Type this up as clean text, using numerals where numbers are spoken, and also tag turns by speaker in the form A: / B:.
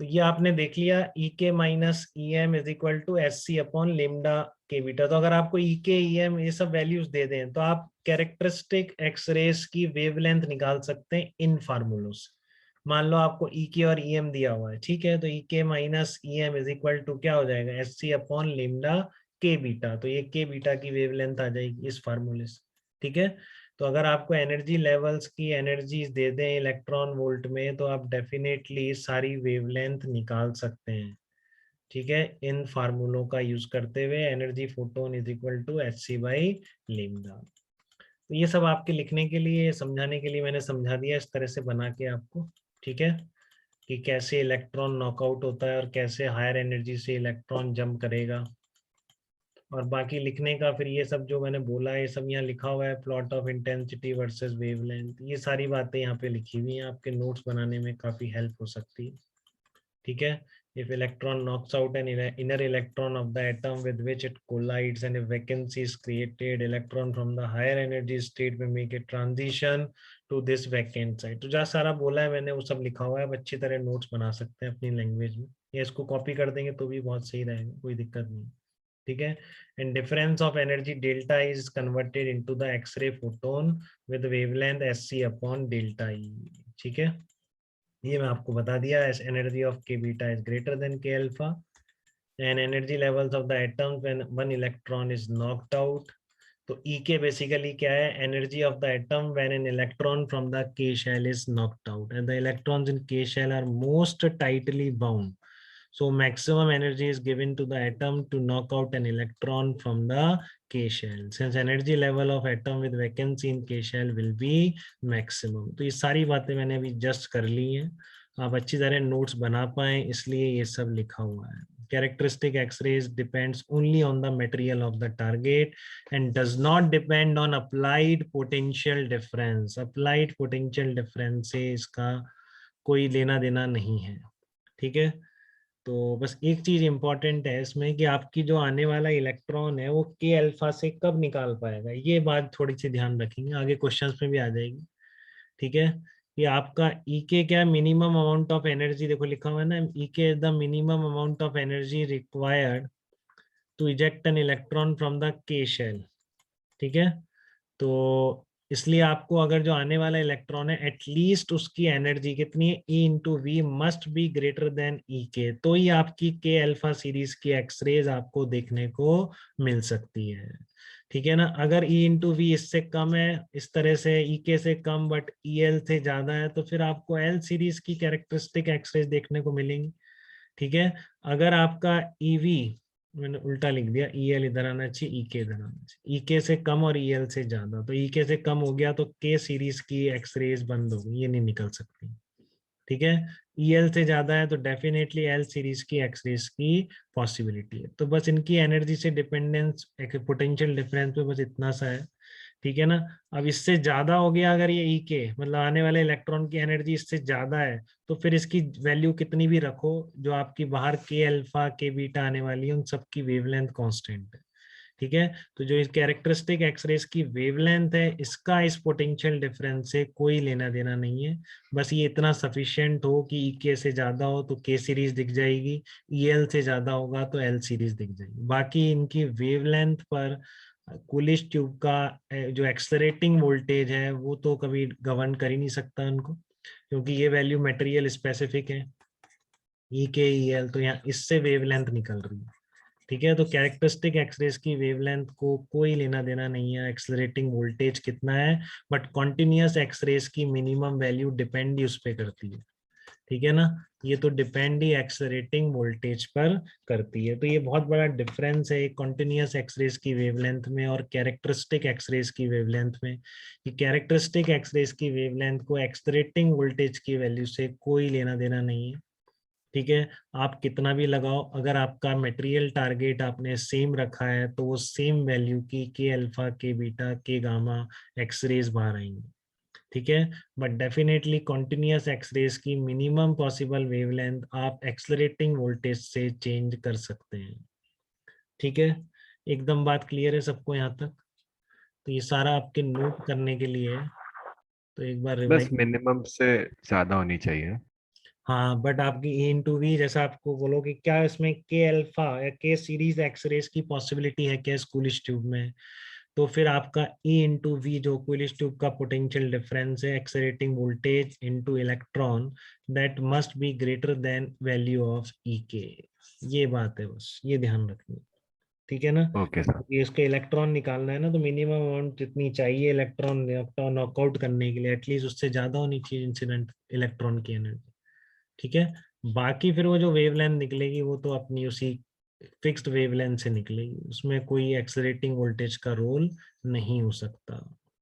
A: तो ये आपने देख लिया, E K minus E M is equal to S C upon lambda K beta. तो अगर आपको ई के ई एम ये सब वैल्यूज दे दें तो आप कैरेक्टरिस्टिक एक्सरेज की वेवलेंथ निकाल सकते हैं इन फार्मूलों से। मान लो आपको ई के और ई एम दिया हुआ है, ठीक है, तो E K minus E M is equal to क्या हो जाएगा, S C upon lambda K beta. तो ये के बीटा की वेवलेंथ आ जाएगी इस फार्मूले से, ठीक है। तो अगर आपको एनर्जी लेवल्स की एनर्जीज दे दें इलेक्ट्रॉन वोल्ट में तो आप डेफिनेटली सारी वेवलेंथ निकाल सकते हैं, ठीक है, इन फार्मूलों का यूज करते हुए। Energy photon is equal to H C by lambda. तो ये सब आपके लिखने के लिए, समझाने के लिए मैंने समझा दिया इस तरह से बना के आपको, ठीक है, कि कैसे इलेक्ट्रॉन नॉकआउट होता है और कैसे हायर एनर्जी से इलेक्ट्रॉन जंप करेगा। और बाकी लिखने का फिर ये सब जो मैंने बोला है ये सब यहाँ लिखा हुआ है, plot of intensity versus wavelength, ये सारी बातें यहाँ पे लिखी हुई हैं, आपके नोट्स बनाने में काफी हेल्प हो सकती है, ठीक है। If electron knocks out an inner electron of the atom with which it collides and if vacancy is created, electron from the higher energy state may make a transition to this vacant site। तो जहाँ सारा बोला है मैंने वो सब लिखा हुआ है, अब अच्छी तरह नोट्स बना सकते हैं अपनी लैंग्वेज में, या इसको कॉपी कर देंगे तो भी बहुत सही रहेगा, कोई दिक्कत नहीं, ठीक है। And difference of energy delta is converted into the x-ray photon with wavelength S C upon delta E, ठीक है। ये मैं आपको बता दिया, as energy of K beta is greater than K alpha and energy levels of the atom when one electron is knocked out. तो E K basically क्या है, energy of the atom when an electron from the K shell is knocked out and the electrons in K shell are most tightly bound. So maximum energy is given to the atom to knock out an electron from the K shell. Since energy level of atom with vacancy in K shell will be maximum. तो ये सारी बातें मैंने अभी just कर ली हैं, आप अच्छी तरह नोट्स बना पाए इसलिए ये सब लिखा हुआ है। Characteristic X-rays depends only on the material of the target and does not depend on applied potential difference. Applied potential difference से इसका कोई लेना देना नहीं है, ठीक है। तो बस एक चीज इंपॉर्टेंट है इसमें कि आपकी जो आने वाला इलेक्ट्रॉन है वो के अल्फा से कब निकाल पाएगा, ये बात थोड़ी सी ध्यान रखेंगे, आगे क्वेश्चंस में भी आ जाएगी, ठीक है। ये आपका ई के क्या मिनिमम अमाउंट ऑफ एनर्जी, देखो लिखा हुआ है ना, E K is the minimum amount of energy required to eject an electron from the K shell, ठीक है। तो इसलिए आपको अगर जो आने वाला इलेक्ट्रॉन है एटलीस्ट उसकी एनर्जी कितनी है, E into V must be greater than E K, तो ही आपकी के अल्फा सीरीज की एक्सरेज आपको देखने को मिल सकती है, ठीक है ना। अगर ई इंटू वी इससे कम है, इस तरह से ई के से कम बट ई एल से ज्यादा है, तो फिर आपको एल सीरीज की कैरेक्टरिस्टिक एक्सरेज देखने को मिलेंगी, ठीक है। अगर आपका ईवी, मैंने उल्टा लिख दिया, ई एल इधर आना चाहिए, ई के इधर आना चाहिए, ई के से कम और ई एल से ज्यादा, तो ई के से कम हो गया तो के सीरीज की एक्सरेज बंद हो गई, ये नहीं निकल सकती, ठीक है। ई एल से ज्यादा है तो डेफिनेटली एल सीरीज की एक्सरेज की पॉसिबिलिटी है। तो बस इनकी एनर्जी से डिपेंडेंस, पोटेंशियल डिफरेंस पे बस इतना सा है, ठीक है ना। अब इससे ज्यादा हो गया अगर ये ई के, मतलब आने वाले इलेक्ट्रॉन की एनर्जी इससे ज्यादा है, तो फिर इसकी वैल्यू कितनी भी रखो, जो आपकी बाहर के अल्फा के बीटा आने वाली है उन सबकी वेवलेंथ कांस्टेंट है, ठीक है। तो जो इस कैरेक्टरिस्टिक एक्सरेज की वेवलेंथ है इसका इस पोटेंशियल डिफरेंस से कोई लेना देना नहीं है। बस ये इतना सफिशिएंट हो कि ई के से ज्यादा हो तो के सीरीज दिख जाएगी, ई एल से ज्यादा होगा तो एल सीरीज दिख जाएगी, बाकी इनकी वेवलेंथ पर कूलिश ट्यूब का जो एक्सलरेटिंग वोल्टेज है वो तो कभी गवर्न कर ही नहीं सकता उनको, क्योंकि ये वैल्यू मटेरियल स्पेसिफिक है, ई के ई एल, तो यहाँ इससे वेवलेंथ निकल रही है, ठीक है। तो कैरेक्टरिस्टिक एक्सरेज की वेवलेंथ को कोई लेना देना नहीं है एक्सलरेटिंग वोल्टेज कितना है, बट कॉन्टिन्यूस एक्सरेज की मिनिमम वैल्यू डिपेंड ही उस पर करती है, ठीक है ना। ये तो डिपेंड ही एक्सलरेटिंग वोल्टेज पर करती है। तो ये बहुत बड़ा डिफरेंस है एक कॉन्टिन्यूस एक्सरेज की वेवलेंथ में और कैरेक्टरिस्टिक एक्सरेज की वेवलेंथ में, कि कैरेक्टरिस्टिक एक्सरेज की वेवलेंथ को एक्सलरेटिंग वोल्टेज की वैल्यू से कोई लेना देना नहीं है, ठीक है। आप कितना भी लगाओ, अगर आपका मटेरियल टारगेट आपने सेम रखा है तो वो सेम वैल्यू की के अल्फा के बीटा के गामा एक्सरेज बाहर आएंगे, ठीक है। बट डेफिनेटली कॉन्टिन्यूस एक्सरेज की मिनिमम पॉसिबल वेवलेंथ आप एक्सलरेटिंग वोल्टेज से चेंज कर सकते हैं, ठीक है। एकदम बात क्लियर है सबको यहाँ तक। तो ये सारा आपके नोट करने के लिए है, तो एक बार
B: बस
A: रिवाइज।
B: मिनिमम से ज्यादा होनी चाहिए।
A: हाँ, बट आपकी ए इंटू वी, जैसा आपको बोलो कि क्या इसमें के अल्फा या के सीरीज एक्सरेज की पॉसिबिलिटी है क्या कूलिश ट्यूब में, तो फिर आपका E इंटू वी जो कूलिश ट्यूब का पोटेंशियल डिफरेंस है accelerating voltage into electron, that must be greater than value of E K. ये बात है, बस ये ध्यान रखनी, ठीक है ना।
B: Okay sir.
A: ये इसके इलेक्ट्रॉन निकालना है ना, तो मिनिमम अमाउंट जितनी चाहिए इलेक्ट्रॉन नॉकआउट करने के लिए, एटलीस्ट उससे ज्यादा होनी चाहिए इंसिडेंट इलेक्ट्रॉन की एनर्जी, ठीक है। बाकी फिर वो जो वेवलेंथ निकलेगी वो तो अपनी उसी फिक्स्ड वेवलेंथ से निकलेगी, उसमें कोई एक्सेलरेटिंग वोल्टेज का रोल नहीं हो सकता।